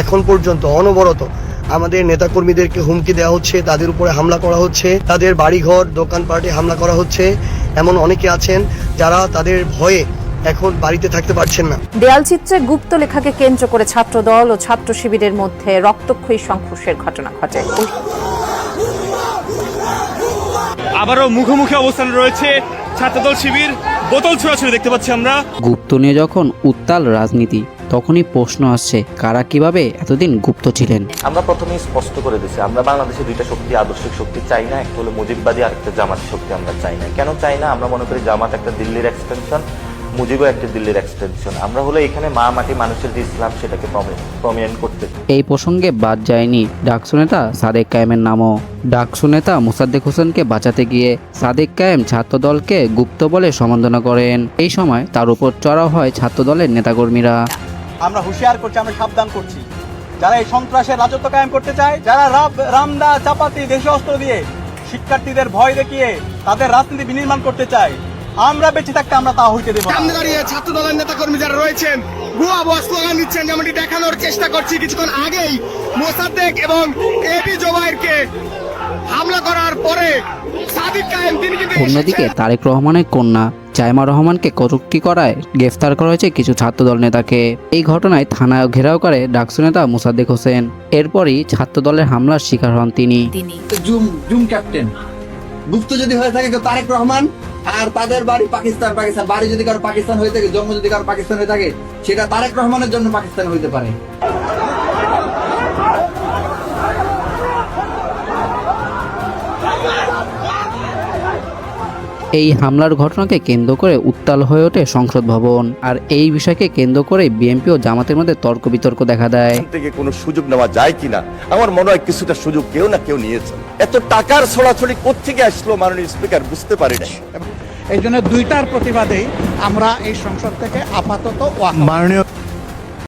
এখন পর্যন্ত অনবরত আমাদের নেতাকর্মীদেরকে হুমকি দেওয়া হচ্ছে, তাদের উপরে হামলা করা হচ্ছে, তাদের বাড়িঘর দোকানপাটে হামলা করা হচ্ছে। এমন অনেকে আছেন যারা তাদের ভয়ে এখন বাড়িতে থাকতে পারছেন না। দেয়ালচিত্রে গুপ্ত লেখাকে কেন্দ্র করে ছাত্রদল ও ছাত্র শিবিরের মধ্যে রক্তক্ষয়ী সংঘর্ষের ঘটনা ঘটে। আবারও মুখোমুখি অবস্থান রয়েছে ছাত্রদল শিবির, বোতল ছোড়াছুড়ি দেখতে পাচ্ছি আমরা। গুপ্ত নিয়ে যখন উত্তাল রাজনীতি, তখনই প্রশ্ন আসছে কারা কিভাবে এতদিন গুপ্ত ছিলেন। আমরা প্রথমেই স্পষ্ট করে দিছি, আমরা বাংলাদেশে দুইটা শক্তি, আদর্শিক শক্তি চাই না। একটা হলো মুজিববাদী, আর একটা জামাত শক্তি আমরা চাই না। কেন চাই না? আমরা মনে করি জামাত একটা দিল্লির এক্সটেনশন, মুজিবও একটা দিল্লির এক্সটেনশন। আমরা হলো এখানে মা মাটি মানুষের যে ইসলাম সেটাকে প্রমিনেন্ট করতে। এই প্রসঙ্গে বাদ যায়নি ডাকসু নেতা সাদেক কায়েমের নামও। ডাকসু নেতা মোসাদ্দেক হোসেনকে বাঁচাতে গিয়ে সাদেক কায়েম ছাত্রদলকে গুপ্ত বলে সম্বোধনা করেন। এই সময় তার উপর চড়াও হয় ছাত্রদলের নেতাকর্মীরা। আমরা হুঁশিয়ার করছি, আমরা সাবধান করছি, যারা এই সন্ত্রাসের রাজত্ব কায়েম করতে চায়, যারা রামদা চাপাতি দেশীয় অস্ত্র দিয়ে শিক্ষার্থীদের ভয় দেখিয়ে তাদের রাজনীতি বিনির্মাণ করতে চায়, আমরা বেঁচে থাকতে আমরা তা হইতে দেব না। দাঁড়িয়ে ছাত্র দলের নেতাকর্মী যারা রয়েছেন ভুয়া ভুয়া স্লোগান দিচ্ছেন, যেমনটি দেখানোর চেষ্টা করছি। কিছুক্ষণ আগেই মোসাদ্দেক এবং এবি জোবায়েরকে হামলা করার পরে সাদিক কায়েম তিনি কিন্তু অন্যদিকে তারেক রহমানের কন্যা জাইমা রহমানকে কটূক্তি করায় গ্রেফতার করা হয়েছে কিছু ছাত্রদল নেতাকে। এই ঘটনায় থানা ঘেরাও করে ডাকসু নেতা মোসাদ্দেক হোসেন। এরপরই ছাত্রদলের হামলার শিকার হন তিনি। জুম ক্যাপ্টেন গুপ্ত যদি হয়ে থাকে তারেক রহমান, আর তাদের বাড়ি পাকিস্তান, বাড়ি যদি কারো পাকিস্তান হয়ে থাকে, জন্ম যদি কারো পাকিস্তান হয়ে থাকে, সেটা তারেক রহমানের জন্য পাকিস্তান হইতে পারে। এই হামলার ঘটনাকে কেন্দ্র করে উত্তাল হয়ে ওঠে সংসদ ভবন। আর এই বিষয়কে কেন্দ্র করে বিএনপি ও জামাতের মধ্যে তর্ক বিতর্ক দেখা দেয়। থেকে কোনো সুযোগ নেওয়া যায় কিনা, আমার মনে হয় কিছুটা সুযোগ কেউ না কেউ নিয়েছে। এত টাকার ছড়াছড়ি কোত্থেকে আসলো মাননীয় স্পিকার বুঝতে পারি না। এই জন্য দুইটার প্রতিবাদেই আমরা এই সংসদ থেকে আপাতত মাননীয়